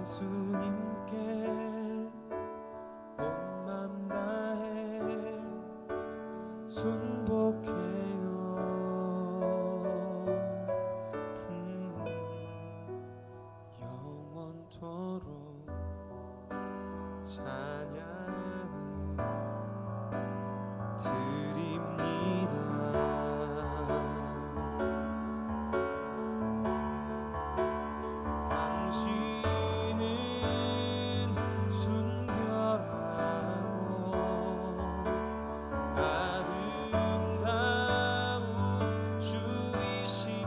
예수님께 온 맘 다해 순복해요. 영원토록 찬양을 드립니다. 당신은 순결하고 아름다운 주이십니다.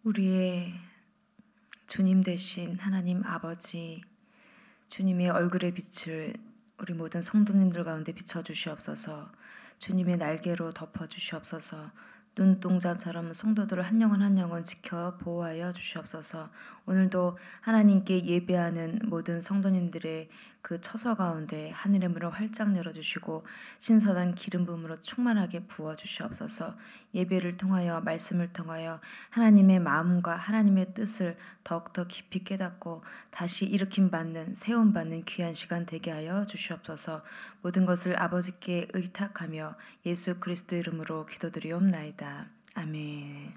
우리의 주님 되신 하나님 아버지, 주님의 얼굴의 빛을 우리 모든 성도님들 가운데 비춰주시옵소서. 주님의 날개로 덮어주시옵소서. 눈동자처럼 성도들을 한 영혼 한 영혼 지켜 보호하여 주시옵소서. 오늘도 하나님께 예배하는 모든 성도님들의 그 처소 가운데 하늘의 문을 활짝 열어주시고 신선한 기름 부음으로 충만하게 부어주시옵소서. 예배를 통하여 말씀을 통하여 하나님의 마음과 하나님의 뜻을 더욱더 깊이 깨닫고 다시 일으킴받는 세움받는 귀한 시간 되게 하여 주시옵소서. 모든 것을 아버지께 의탁하며 예수 그리스도 이름으로 기도드리옵나이다. 아멘.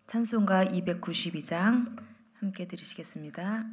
찬송가 292장 함께 들으시겠습니다.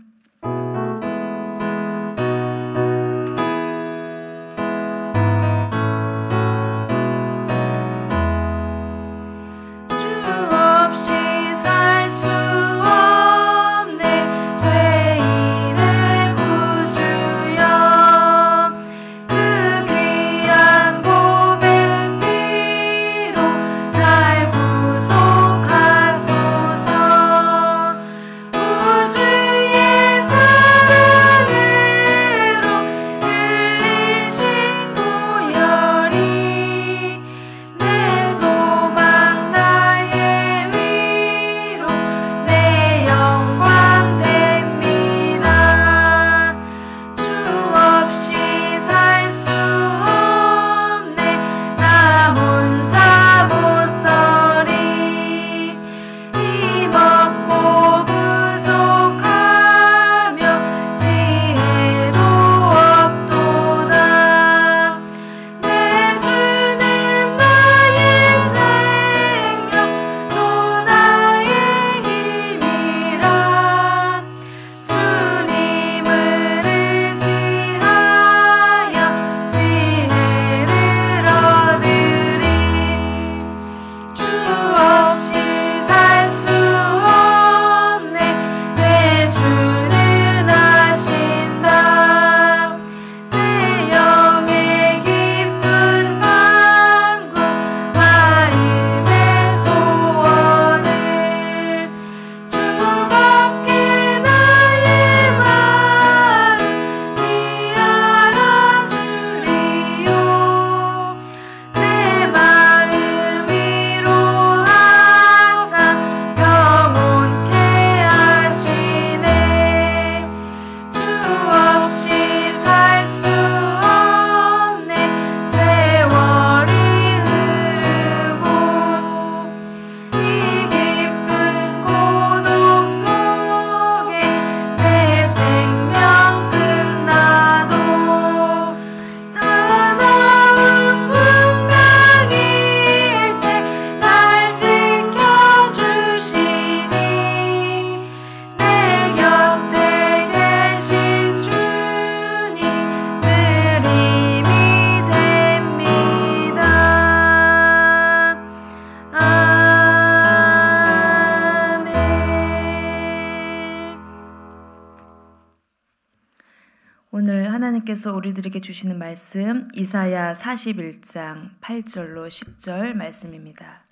오늘 하나님께서 우리들에게 주시는 말씀 이사야 41장 8절로 10절 말씀입니다.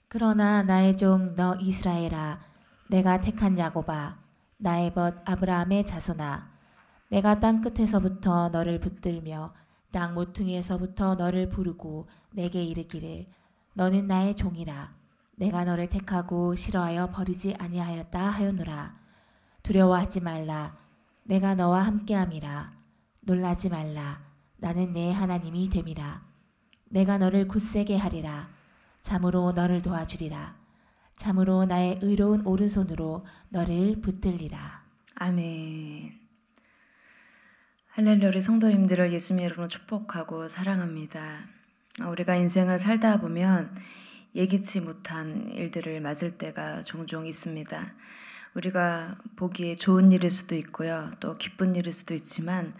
그러나 나의 종 너 이스라엘아, 내가 택한 야곱아, 나의 벗 아브라함의 자손아, 내가 땅 끝에서부터 너를 붙들며 땅 모퉁이에서부터 너를 부르고 내게 이르기를 너는 나의 종이라. 내가 너를 택하고 싫어하여 버리지 아니하였다 하였노라. 두려워하지 말라. 내가 너와 함께함이라. 놀라지 말라. 나는 내 하나님이 됨이라. 내가 너를 굳세게 하리라. 참으로 너를 도와주리라. 참으로 나의 의로운 오른손으로 너를 붙들리라. 아멘. 할렐루야. 우리 성도님들을 예수님의 이름으로 축복하고 사랑합니다. 우리가 인생을 살다 보면 예기치 못한 일들을 맞을 때가 종종 있습니다. 우리가 보기에 좋은 일일 수도 있고요. 또 기쁜 일일 수도 있지만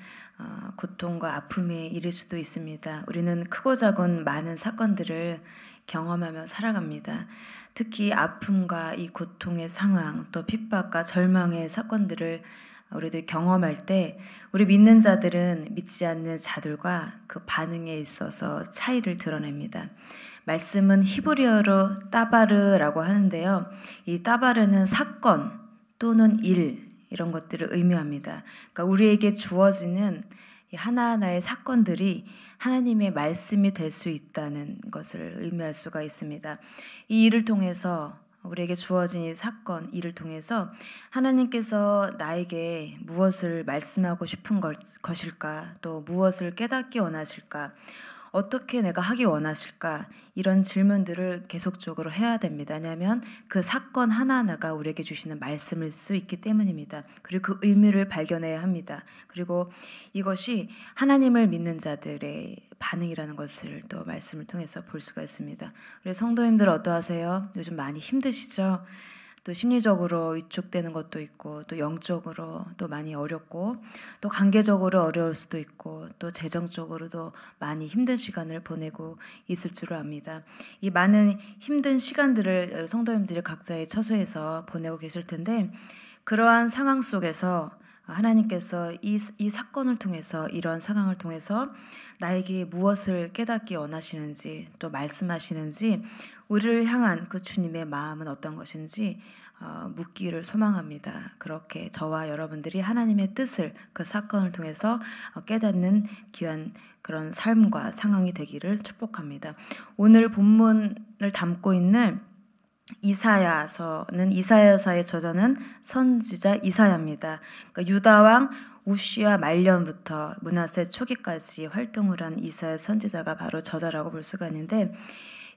고통과 아픔의 일일 수도 있습니다. 우리는 크고 작은 많은 사건들을 경험하며 살아갑니다. 특히 아픔과 이 고통의 상황, 또 핍박과 절망의 사건들을 우리들 경험할 때 우리 믿는 자들은 믿지 않는 자들과 그 반응에 있어서 차이를 드러냅니다. 말씀은 히브리어로 따바르라고 하는데요. 이 따바르는 사건 또는 일 이런 것들을 의미합니다. 그러니까 우리에게 주어지는 이 하나하나의 사건들이 하나님의 말씀이 될 수 있다는 것을 의미할 수가 있습니다. 이 일을 통해서 우리에게 주어진 이 사건, 일을 통해서 하나님께서 나에게 무엇을 말씀하고 싶은 것일까, 또 무엇을 깨닫기 원하실까, 어떻게 내가 하기 원하실까, 이런 질문들을 계속적으로 해야 됩니다. 왜냐하면 그 사건 하나하나가 우리에게 주시는 말씀일 수 있기 때문입니다. 그리고 그 의미를 발견해야 합니다. 그리고 이것이 하나님을 믿는 자들의 반응이라는 것을 또 말씀을 통해서 볼 수가 있습니다. 우리 성도님들 어떠하세요? 요즘 많이 힘드시죠? 또 심리적으로 위축되는 것도 있고, 또 영적으로 또 많이 어렵고, 또 관계적으로 어려울 수도 있고, 또 재정적으로도 많이 힘든 시간을 보내고 있을 줄 압니다. 이 많은 힘든 시간들을 성도님들이 각자의 처소에서 보내고 계실 텐데, 그러한 상황 속에서 하나님께서 이 사건을 통해서, 이런 상황을 통해서 나에게 무엇을 깨닫기 원하시는지, 또 말씀하시는지, 우리를 향한 그 주님의 마음은 어떤 것인지 묻기를 소망합니다. 그렇게 저와 여러분들이 하나님의 뜻을 그 사건을 통해서 깨닫는 귀한 그런 삶과 상황이 되기를 축복합니다. 오늘 본문을 담고 있는 이사야서는 이사야서의 저자는 선지자 이사야입니다. 그러니까 유다 왕 우시야 말년부터 므낫세 초기까지 활동을 한 이사야 선지자가 바로 저자라고 볼 수가 있는데,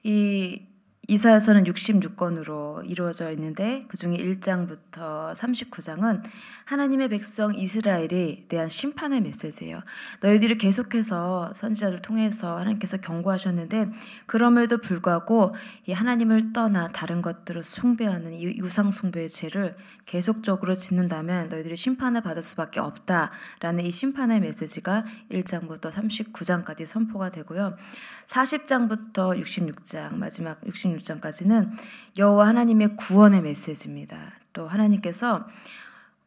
이 이사야서는 66권으로 이루어져 있는데 그중에 1장부터 39장은 하나님의 백성 이스라엘에 대한 심판의 메시지예요. 너희들이 계속해서 선지자들 통해서 하나님께서 경고하셨는데, 그럼에도 불구하고 이 하나님을 떠나 다른 것들을 숭배하는 이 우상 숭배의 죄를 계속적으로 짓는다면 너희들이 심판을 받을 수밖에 없다라는 이 심판의 메시지가 1장부터 39장까지 선포가 되고요. 40장부터 66장, 마지막 66장까지는 여호와 하나님의 구원의 메시지입니다. 또 하나님께서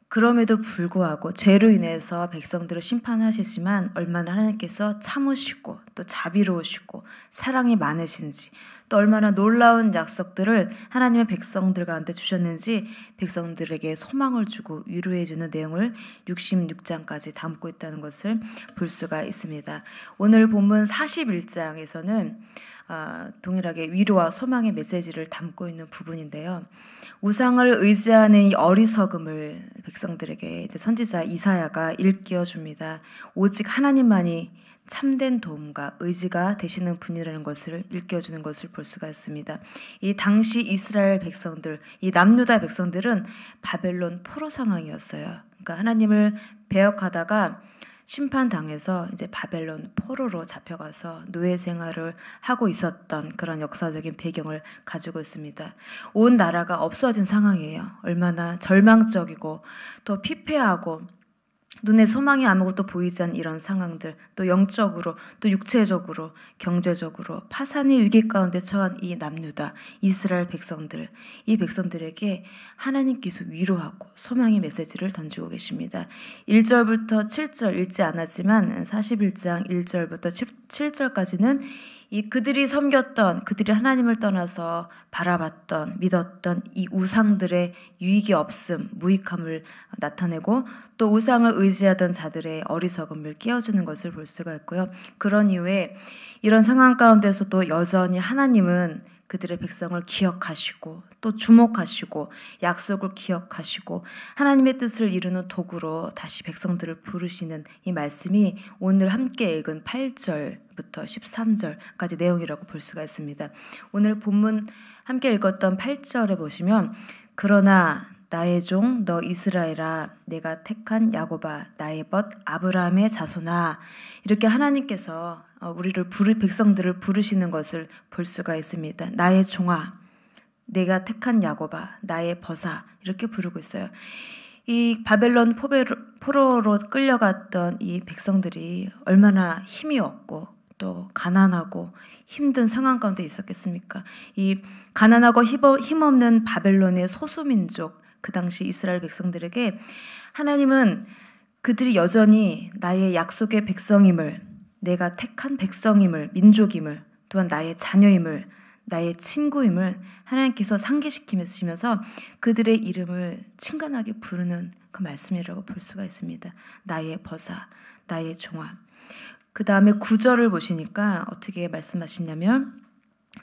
그럼에도 불구하고 죄로 인해서 백성들을 심판하시지만 얼마나 하나님께서 참으시고 또 자비로우시고 사랑이 많으신지, 또 얼마나 놀라운 약속들을 하나님의 백성들 가운데 주셨는지 백성들에게 소망을 주고 위로해 주는 내용을 66장까지 담고 있다는 것을 볼 수가 있습니다. 오늘 본문 41장에서는 동일하게 위로와 소망의 메시지를 담고 있는 부분인데요. 우상을 의지하는 이 어리석음을 백성들에게 이제 선지자 이사야가 일깨워 줍니다. 오직 하나님만이 참된 도움과 의지가 되시는 분이라는 것을 일깨워주는 것을 볼 수가 있습니다. 이 당시 이스라엘 백성들, 이 남유다 백성들은 바벨론 포로 상황이었어요. 그러니까 하나님을 배역하다가 심판당해서 이제 바벨론 포로로 잡혀가서 노예 생활을 하고 있었던 그런 역사적인 배경을 가지고 있습니다. 온 나라가 없어진 상황이에요. 얼마나 절망적이고 또 피폐하고 눈에 소망이 아무것도 보이지 않는 이런 상황들, 또 영적으로 또 육체적으로 경제적으로 파산의 위기 가운데 처한 이 남유다 이스라엘 백성들, 이 백성들에게 하나님께서 위로하고 소망의 메시지를 던지고 계십니다. 1절부터 7절 읽지 않았지만 41장 1절부터 7절까지는 이 그들이 섬겼던, 그들이 하나님을 떠나서 바라봤던, 믿었던 이 우상들의 유익이 없음, 무익함을 나타내고, 또 우상을 의지하던 자들의 어리석음을 깨워주는 것을 볼 수가 있고요. 그런 이후에 이런 상황 가운데서도 여전히 하나님은 그들의 백성을 기억하시고 또 주목하시고 약속을 기억하시고 하나님의 뜻을 이루는 도구로 다시 백성들을 부르시는 이 말씀이 오늘 함께 읽은 8절부터 13절까지 내용이라고 볼 수가 있습니다. 오늘 본문 함께 읽었던 8절에 보시면 그러나 나의 종 너 이스라엘아 내가 택한 야곱아 나의 벗 아브라함의 자손아 이렇게 하나님께서 우리를 백성들을 부르시는 것을 볼 수가 있습니다. 나의 종아 내가 택한 야곱아 나의 벗아 이렇게 부르고 있어요. 이 바벨론 포로로 끌려갔던 이 백성들이 얼마나 힘이 없고 또 가난하고 힘든 상황 가운데 있었겠습니까? 이 가난하고 힘없는 바벨론의 소수민족 그 당시 이스라엘 백성들에게 하나님은 그들이 여전히 나의 약속의 백성임을 내가 택한 백성임을 민족임을 또한 나의 자녀임을 나의 친구임을 하나님께서 상기시키면서 그들의 이름을 친근하게 부르는 그 말씀이라고 볼 수가 있습니다. 나의 벗아 나의 종아. 그 다음에 9절을 보시니까 어떻게 말씀하시냐면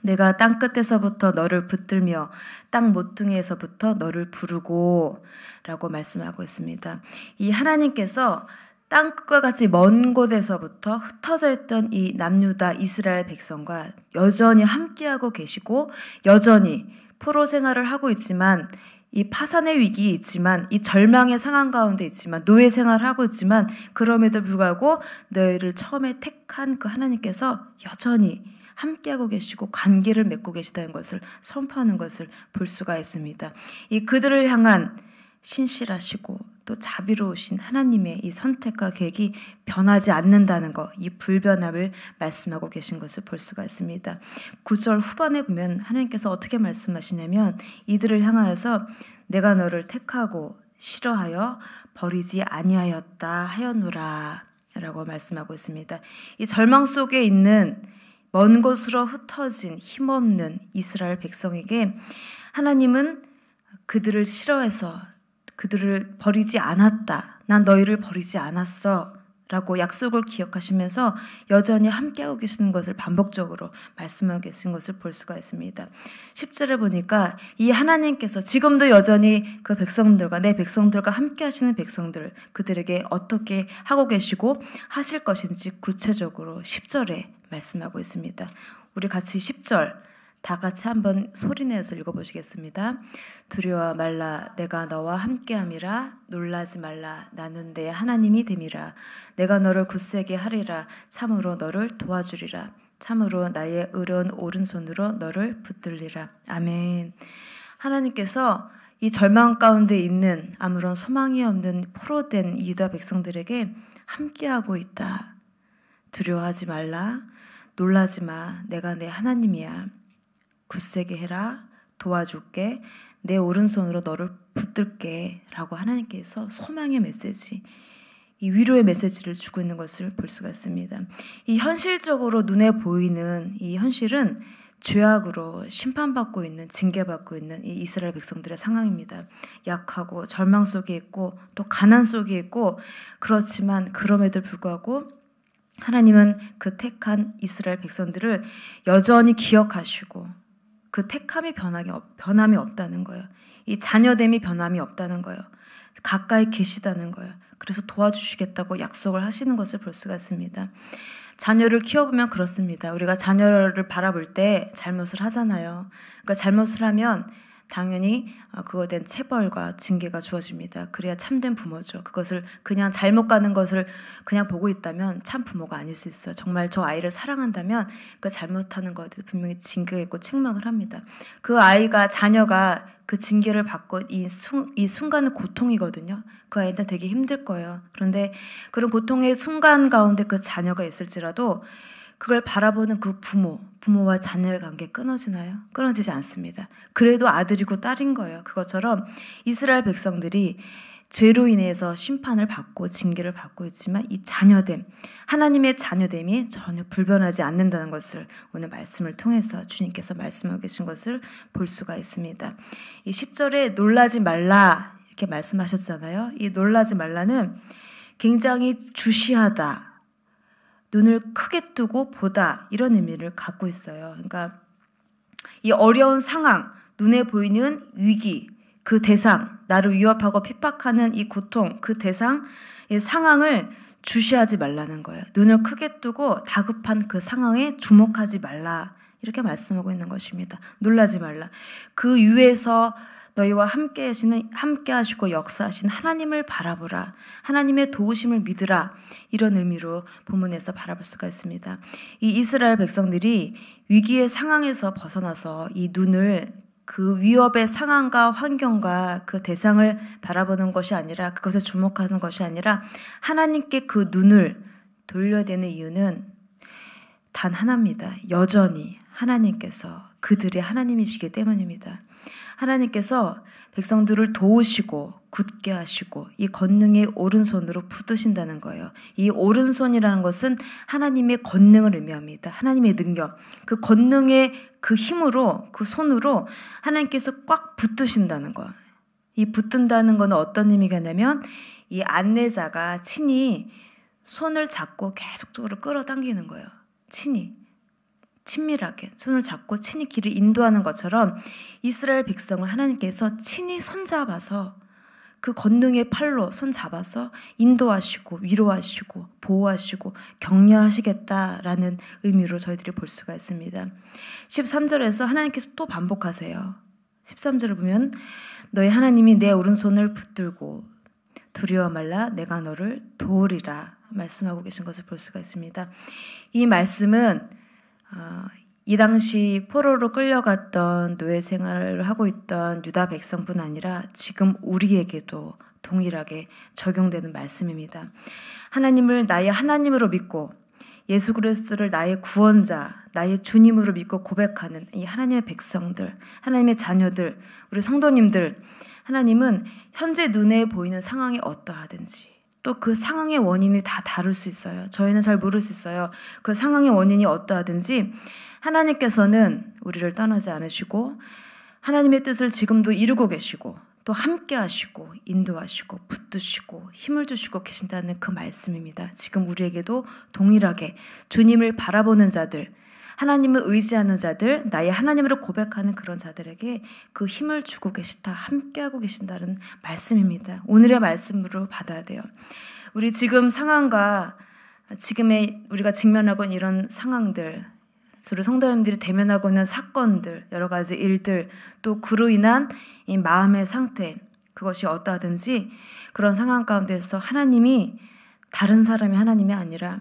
내가 땅 끝에서부터 너를 붙들며 땅 모퉁이에서부터 너를 부르고 라고 말씀하고 있습니다. 이 하나님께서 땅 끝과 같이 먼 곳에서부터 흩어져 있던 이 남유다 이스라엘 백성과 여전히 함께하고 계시고 여전히 포로 생활을 하고 있지만 이 파산의 위기에 있지만 이 절망의 상황 가운데 있지만 노예 생활을 하고 있지만 그럼에도 불구하고 너희를 처음에 택한 그 하나님께서 여전히 함께하고 계시고 관계를 맺고 계시다는 것을 선포하는 것을 볼 수가 있습니다. 이 그들을 향한 신실하시고 또 자비로우신 하나님의 이 선택과 계획이 변하지 않는다는 것, 이 불변함을 말씀하고 계신 것을 볼 수가 있습니다. 9절 후반에 보면 하나님께서 어떻게 말씀하시냐면 이들을 향하여서 내가 너를 택하고 싫어하여 버리지 아니하였다 하였노라 라고 말씀하고 있습니다. 이 절망 속에 있는 먼 곳으로 흩어진 힘없는 이스라엘 백성에게 하나님은 그들을 싫어해서 그들을 버리지 않았다. 난 너희를 버리지 않았어. 라고 약속을 기억하시면서 여전히 함께하고 계시는 것을 반복적으로 말씀하고 계신 것을 볼 수가 있습니다. 10절에 보니까 이 하나님께서 지금도 여전히 그 백성들과 내 백성들과 함께 하시는 백성들 그들에게 어떻게 하고 계시고 하실 것인지 구체적으로 10절에 말씀하고 있습니다. 우리 같이 10절 다 같이 한번 소리내서 읽어보시겠습니다. 두려워 말라 내가 너와 함께함이라 놀라지 말라 나는 내 하나님이 됨이라 내가 너를 굳세게 하리라 참으로 너를 도와주리라 참으로 나의 의로운 오른손으로 너를 붙들리라. 아멘. 하나님께서 이 절망 가운데 있는 아무런 소망이 없는 포로된 유다 백성들에게 함께하고 있다. 두려워하지 말라 놀라지 마 내가 내 하나님이야. 굳세게 해라. 도와줄게. 내 오른손으로 너를 붙들게. 라고 하나님께서 소망의 메시지, 이 위로의 메시지를 주고 있는 것을 볼 수가 있습니다. 이 현실적으로 눈에 보이는 이 현실은 죄악으로 심판받고 있는, 징계받고 있는 이 이스라엘 백성들의 상황입니다. 약하고 절망 속에 있고 또 가난 속에 있고 그렇지만 그럼에도 불구하고 하나님은 그 택한 이스라엘 백성들을 여전히 기억하시고 그 택함이 변함이 없다는 거예요. 이 자녀됨이 변함이 없다는 거예요. 가까이 계시다는 거예요. 그래서 도와주시겠다고 약속을 하시는 것을 볼 수가 있습니다. 자녀를 키워보면 그렇습니다. 우리가 자녀를 바라볼 때 잘못을 하잖아요. 그러니까 잘못을 하면 당연히 그거에 대한 체벌과 징계가 주어집니다. 그래야 참된 부모죠. 그것을 그냥 잘못 가는 것을 그냥 보고 있다면 참 부모가 아닐 수 있어요. 정말 저 아이를 사랑한다면 그 잘못하는 것에 대해서 분명히 징계가 있고 책망을 합니다. 그 아이가 자녀가 그 징계를 받고 이 순간은 고통이거든요. 그 아이한테 되게 힘들 거예요. 그런데 그런 고통의 순간 가운데 그 자녀가 있을지라도 그걸 바라보는 그 부모와 자녀의 관계 끊어지나요? 끊어지지 않습니다. 그래도 아들이고 딸인 거예요. 그것처럼 이스라엘 백성들이 죄로 인해서 심판을 받고 징계를 받고 있지만 이 자녀됨, 하나님의 자녀됨이 전혀 불변하지 않는다는 것을 오늘 말씀을 통해서 주님께서 말씀하고 계신 것을 볼 수가 있습니다. 이 10절에 놀라지 말라 이렇게 말씀하셨잖아요. 이 놀라지 말라는 굉장히 주시하다, 눈을 크게 뜨고 보다 이런 의미를 갖고 있어요. 그러니까 이 어려운 상황, 눈에 보이는 위기, 그 대상, 나를 위협하고 핍박하는 이 고통, 그 대상, 이 상황을 주시하지 말라는 거예요. 눈을 크게 뜨고 다급한 그 상황에 주목하지 말라. 이렇게 말씀하고 있는 것입니다. 놀라지 말라. 그 위에서 너희와 함께 하시고 역사하신 하나님을 바라보라. 하나님의 도우심을 믿으라. 이런 의미로 본문에서 바라볼 수가 있습니다. 이 이스라엘 백성들이 위기의 상황에서 벗어나서 이 눈을 그 위협의 상황과 환경과 그 대상을 바라보는 것이 아니라, 그것에 주목하는 것이 아니라 하나님께 그 눈을 돌려야 되는 이유는 단 하나입니다. 여전히 하나님께서 그들의 하나님이시기 때문입니다. 하나님께서 백성들을 도우시고 굳게 하시고 이 권능의 오른손으로 붙드신다는 거예요. 이 오른손이라는 것은 하나님의 권능을 의미합니다. 하나님의 능력. 그 권능의 그 힘으로, 그 손으로 하나님께서 꽉 붙드신다는 거. 이 붙든다는 건 어떤 의미겠냐면 이 안내자가 친히 손을 잡고 계속적으로 끌어당기는 거예요. 친밀하게 손을 잡고 친히 길을 인도하는 것처럼 이스라엘 백성을 하나님께서 친히 손잡아서 그 권능의 팔로 손잡아서 인도하시고 위로하시고 보호하시고 격려하시겠다라는 의미로 저희들이 볼 수가 있습니다. 13절에서 하나님께서 또 반복하세요. 13절을 보면 너희 하나님이 내 오른손을 붙들고 두려워 말라 내가 너를 도우리라 말씀하고 계신 것을 볼 수가 있습니다. 이 말씀은 이 당시 포로로 끌려갔던 노예 생활을 하고 있던 유다 백성뿐 아니라 지금 우리에게도 동일하게 적용되는 말씀입니다. 하나님을 나의 하나님으로 믿고 예수 그리스도를 나의 구원자, 나의 주님으로 믿고 고백하는 이 하나님의 백성들, 하나님의 자녀들, 우리 성도님들, 하나님은 현재 눈에 보이는 상황이 어떠하든지 또 그 상황의 원인이 다 다를 수 있어요. 저희는 잘 모를 수 있어요. 그 상황의 원인이 어떠하든지 하나님께서는 우리를 떠나지 않으시고 하나님의 뜻을 지금도 이루고 계시고 또 함께 하시고 인도하시고 붙드시고 힘을 주시고 계신다는 그 말씀입니다. 지금 우리에게도 동일하게 주님을 바라보는 자들, 하나님을 의지하는 자들, 나의 하나님으로 고백하는 그런 자들에게 그 힘을 주고 계시다, 함께하고 계신다는 말씀입니다. 오늘의 말씀으로 받아야 돼요. 우리 지금 상황과 지금의 우리가 직면하고 있는 이런 상황들, 우리 성도님들이 대면하고 있는 사건들, 여러 가지 일들, 또 그로 인한 이 마음의 상태, 그것이 어떠하든지 그런 상황 가운데서 하나님이 다른 사람의 하나님이 아니라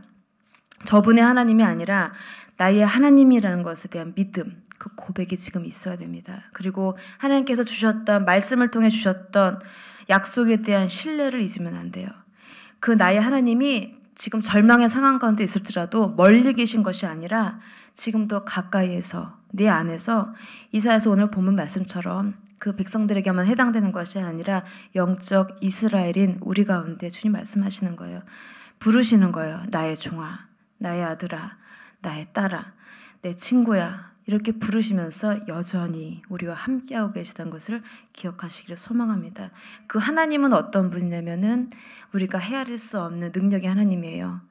저분의 하나님이 아니라 나의 하나님이라는 것에 대한 믿음, 그 고백이 지금 있어야 됩니다. 그리고 하나님께서 주셨던 말씀을 통해 주셨던 약속에 대한 신뢰를 잊으면 안 돼요. 그 나의 하나님이 지금 절망의 상황 가운데 있을지라도 멀리 계신 것이 아니라 지금도 가까이에서 내 안에서 이사야서 오늘 본문 말씀처럼 그 백성들에게만 해당되는 것이 아니라 영적 이스라엘인 우리 가운데 주님 말씀하시는 거예요. 부르시는 거예요. 나의 종아, 나의 아들아, 나의 딸아, 내 친구야 이렇게 부르시면서 여전히 우리와 함께하고 계시다는 것을 기억하시기를 소망합니다. 그 하나님은 어떤 분이냐면은 우리가 헤아릴 수 없는 능력의 하나님이에요.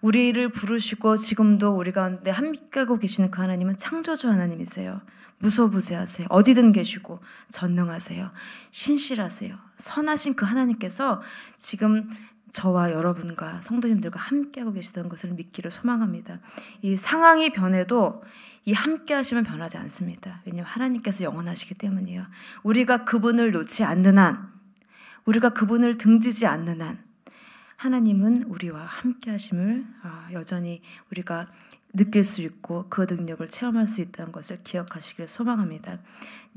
우리를 부르시고 지금도 우리 가운데 함께하고 계시는 그 하나님은 창조주 하나님이세요. 무소부재하세요. 어디든 계시고 전능하세요. 신실하세요. 선하신 그 하나님께서 지금 저와 여러분과 성도님들과 함께하고 계시다는 것을 믿기를 소망합니다. 이 상황이 변해도 이 함께하심은 변하지 않습니다. 왜냐하면 하나님께서 영원하시기 때문이에요. 우리가 그분을 놓지 않는 한, 우리가 그분을 등지지 않는 한 하나님은 우리와 함께하심을 여전히 우리가 느낄 수 있고 그 능력을 체험할 수 있다는 것을 기억하시기를 소망합니다.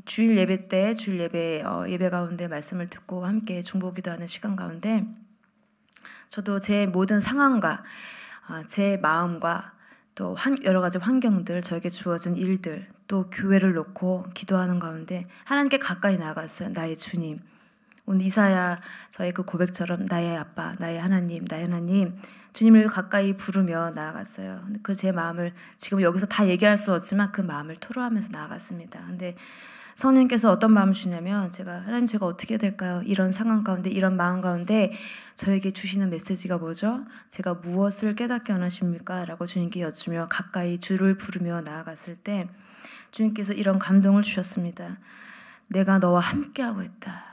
주일 예배 때 주일 예배 가운데 말씀을 듣고 함께 중보기도하는 시간 가운데 저도 제 모든 상황과 제 마음과 또 여러 가지 환경들, 저에게 주어진 일들, 또 교회를 놓고 기도하는 가운데 하나님께 가까이 나아갔어요. 나의 주님. 오늘 이사야서의 그 고백처럼 나의 아빠, 나의 하나님, 나의 하나님, 주님을 가까이 부르며 나아갔어요. 그 제 마음을 지금 여기서 다 얘기할 수 없지만 그 마음을 토로하면서 나아갔습니다. 근데 성령께서 어떤 마음을 주냐면 하나님 제가 어떻게 해야 될까요? 이런 상황 가운데 이런 마음 가운데 저에게 주시는 메시지가 뭐죠? 제가 무엇을 깨닫게 원하십니까? 라고 주님께 여쭈며 가까이 주를 부르며 나아갔을 때 주님께서 이런 감동을 주셨습니다. 내가 너와 함께하고 있다.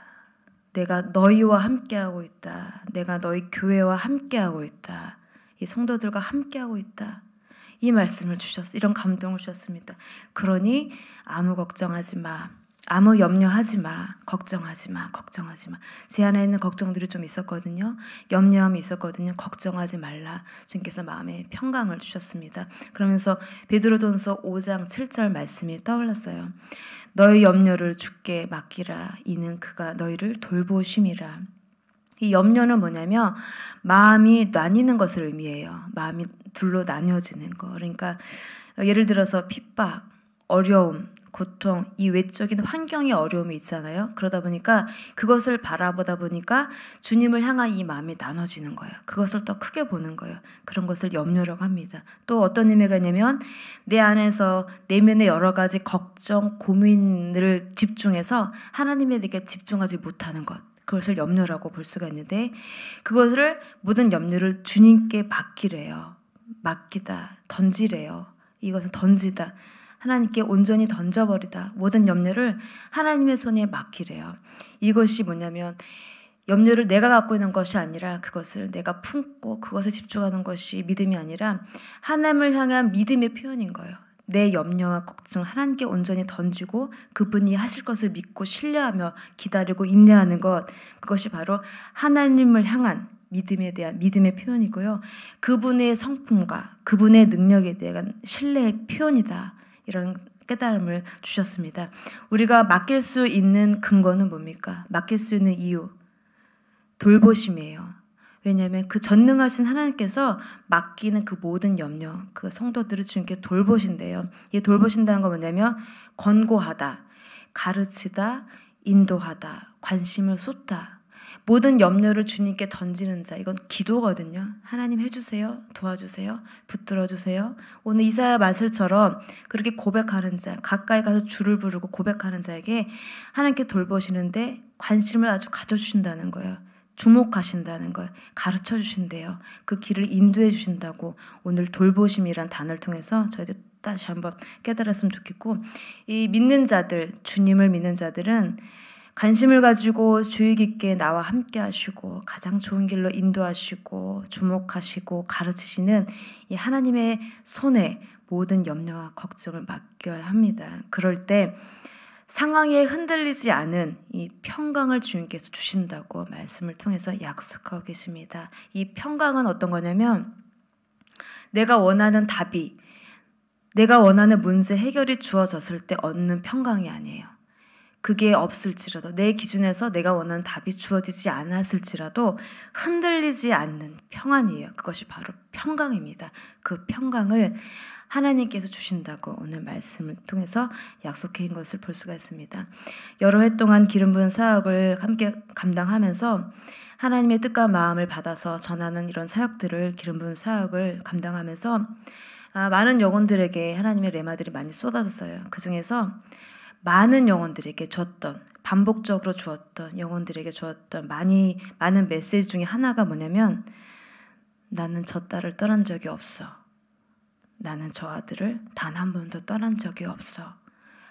내가 너희와 함께하고 있다. 내가 너희 교회와 함께하고 있다. 이 성도들과 함께하고 있다. 이 말씀을 주셨어요. 이런 감동을 주셨습니다. 그러니 아무 걱정하지 마. 아무 염려하지 마. 걱정하지 마. 걱정하지 마. 제 안에 있는 걱정들이 좀 있었거든요. 염려함이 있었거든요. 걱정하지 말라. 주님께서 마음에 평강을 주셨습니다. 그러면서 베드로전서 5장 7절 말씀이 떠올랐어요. 너의 염려를 주께 맡기라. 이는 그가 너희를 돌보심이라. 이 염려는 뭐냐면 마음이 나뉘는 것을 의미해요. 마음이 둘로 나뉘어지는 거. 그러니까 예를 들어서 핍박, 어려움, 고통, 이 외적인 환경의 어려움이 있잖아요. 그러다 보니까 그것을 바라보다 보니까 주님을 향한 이 마음이 나눠지는 거예요. 그것을 더 크게 보는 거예요. 그런 것을 염려라고 합니다. 또 어떤 의미가 있냐면 내 안에서 내면의 여러 가지 걱정, 고민을 집중해서 하나님에게 집중하지 못하는 것. 그것을 염려라고 볼 수가 있는데 그것을 모든 염려를 주님께 맡기래요. 맡기다, 던지래요. 이것은 던지다. 하나님께 온전히 던져버리다. 모든 염려를 하나님의 손에 맡기래요. 이것이 뭐냐면 염려를 내가 갖고 있는 것이 아니라 그것을 내가 품고 그것에 집중하는 것이 믿음이 아니라 하나님을 향한 믿음의 표현인 거예요. 내 염려와 걱정을 하나님께 온전히 던지고 그분이 하실 것을 믿고 신뢰하며 기다리고 인내하는 것, 그것이 바로 하나님을 향한 믿음에 대한 믿음의 표현이고요. 그분의 성품과 그분의 능력에 대한 신뢰의 표현이다. 이런 깨달음을 주셨습니다. 우리가 맡길 수 있는 근거는 뭡니까? 맡길 수 있는 이유, 돌보심이에요. 왜냐하면 그 전능하신 하나님께서 맡기는 그 모든 염려, 그 성도들을 주님께 돌보신대요. 이 돌보신다는 건 뭐냐면 권고하다, 가르치다, 인도하다, 관심을 쏟다. 모든 염려를 주님께 던지는 자, 이건 기도거든요. 하나님 해주세요, 도와주세요, 붙들어주세요. 오늘 이사야 말씀처럼 그렇게 고백하는 자, 가까이 가서 주를 부르고 고백하는 자에게 하나님께 돌보시는데 관심을 아주 가져주신다는 거예요. 주목하신다는 걸 가르쳐 주신대요. 그 길을 인도해 주신다고 오늘 돌보심이란 단어를 통해서 저희들 다시 한번 깨달았으면 좋겠고, 이 믿는 자들, 주님을 믿는 자들은 관심을 가지고 주의 깊게 나와 함께 하시고 가장 좋은 길로 인도하시고 주목하시고 가르치시는 이 하나님의 손에 모든 염려와 걱정을 맡겨야 합니다. 그럴 때 상황에 흔들리지 않은 이 평강을 주님께서 주신다고 말씀을 통해서 약속하고 계십니다. 이 평강은 어떤 거냐면 내가 원하는 답이, 내가 원하는 문제 해결이 주어졌을 때 얻는 평강이 아니에요. 그게 없을지라도, 내 기준에서 내가 원하는 답이 주어지지 않았을지라도 흔들리지 않는 평안이에요. 그것이 바로 평강입니다. 그 평강을 하나님께서 주신다고 오늘 말씀을 통해서 약속한 것을 볼 수가 있습니다. 여러 해 동안 기름 부은 사역을 함께 감당하면서 하나님의 뜻과 마음을 받아서 전하는 이런 사역들을, 기름 부은 사역을 감당하면서 많은 영혼들에게 하나님의 레마들이 많이 쏟아졌어요. 그 중에서 많은 영혼들에게 줬던, 반복적으로 주었던, 영혼들에게 주었던 많은 메시지 중에 하나가 뭐냐면 나는 저 딸을 떠난 적이 없어. 나는 저 아들을 단 한 번도 떠난 적이 없어.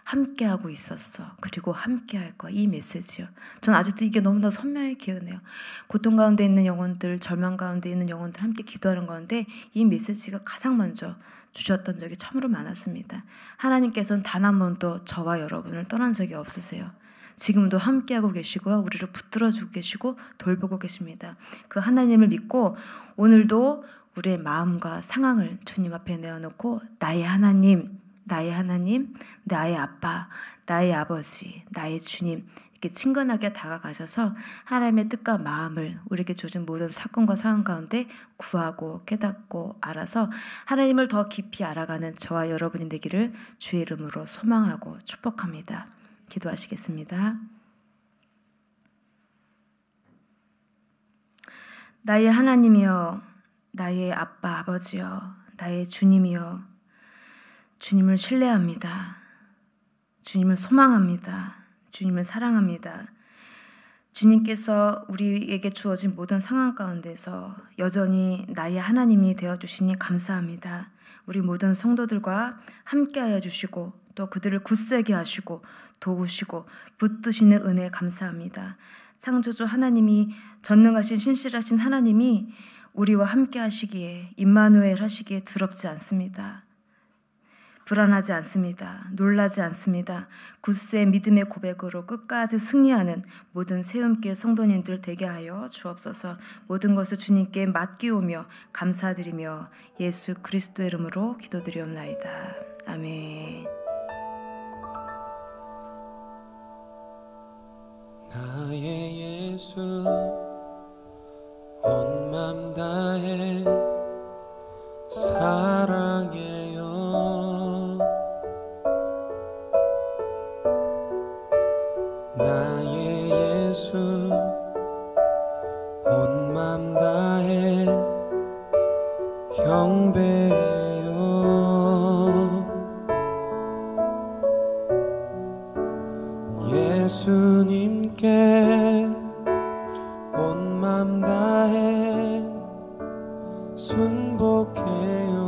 함께하고 있었어. 그리고 함께할 거야. 이 메시지요. 전 아직도 이게 너무나 선명히 기억나요. 고통 가운데 있는 영혼들, 절망 가운데 있는 영혼들 함께 기도하는 가운데 이 메시지가 가장 먼저 주셨던 적이 참으로 많았습니다. 하나님께서는 단 한 번도 저와 여러분을 떠난 적이 없으세요. 지금도 함께하고 계시고요. 우리를 붙들어주고 계시고 돌보고 계십니다. 그 하나님을 믿고 오늘도 우리의 마음과 상황을 주님 앞에 내어놓고 나의 하나님, 나의 아빠, 나의 아버지, 나의 주님 이렇게 친근하게 다가가셔서 하나님의 뜻과 마음을 우리에게 주신 모든 사건과 상황 가운데 구하고 깨닫고 알아서 하나님을 더 깊이 알아가는 저와 여러분이 되기를 주의 이름으로 소망하고 축복합니다. 기도하시겠습니다. 나의 하나님이여, 나의 아빠, 아버지여, 나의 주님이여, 주님을 신뢰합니다. 주님을 소망합니다. 주님을 사랑합니다. 주님께서 우리에게 주어진 모든 상황 가운데서 여전히 나의 하나님이 되어주시니 감사합니다. 우리 모든 성도들과 함께하여 주시고 또 그들을 굳세게 하시고 도우시고 붙드시는 은혜 감사합니다. 창조주 하나님이 전능하신 신실하신 하나님이 우리와 함께 하시기에 임마누엘 하시기에 두렵지 않습니다. 불안하지 않습니다. 놀라지 않습니다. 굳세 믿음의 고백으로 끝까지 승리하는 모든 새움교회 성도님들 되게 하여 주옵소서. 모든 것을 주님께 맡기오며 감사드리며 예수 그리스도의 이름으로 기도드리옵나이다. 아멘. 나의 예수 온 맘 다해 사랑해요. 나의 예수 온 맘 다해 경배해요. 예수님께 온 맘 다해 순복해요.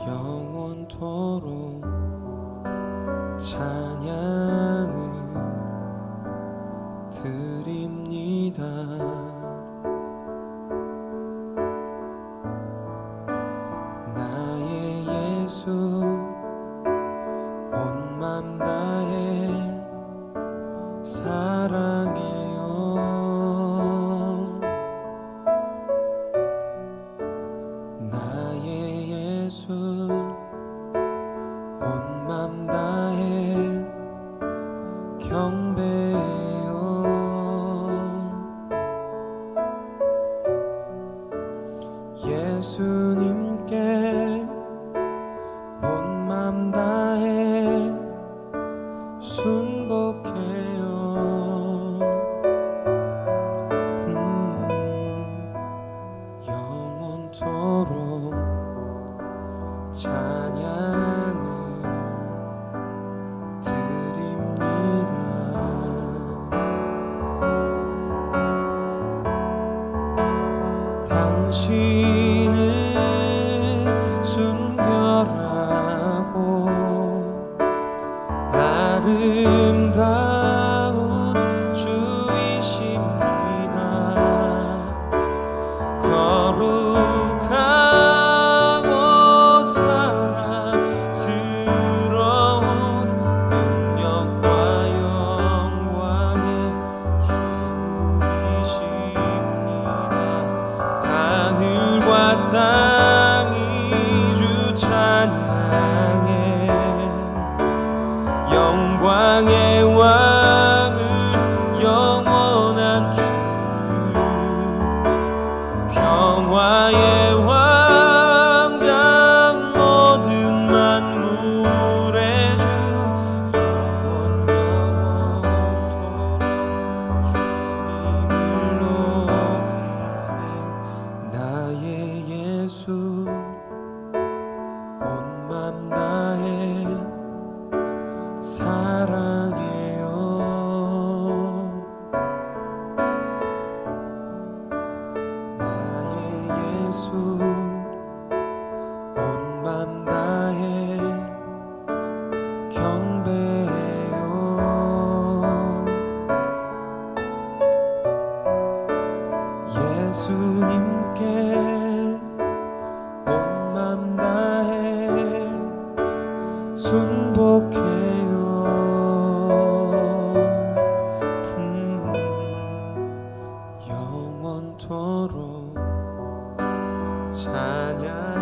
영원토록 찬양을 드립니다. 나의 예수 온 맘 다해 사랑해요. 나의 예수 온 맘 다해 경배해요. 예수님께 온 맘 다해 순복해요. 영원토록 찬양을 드립니다. 당신은 순결하고 아름다운 주이십니다. 거룩하고 사랑스러운 능력과 영광의 주이십니다. 하늘과 땅이 주 찬양해 영광의 왕을 영원한 주 평화의 왕자 모든 만물의 주 영원토록 주님을 높이세. 나의 예수 온 맘 다해 사랑해요. 나의 예수 온 맘 다해 경배해요. 예수님께 온 맘 다해 순복해요. 영원토록 찬양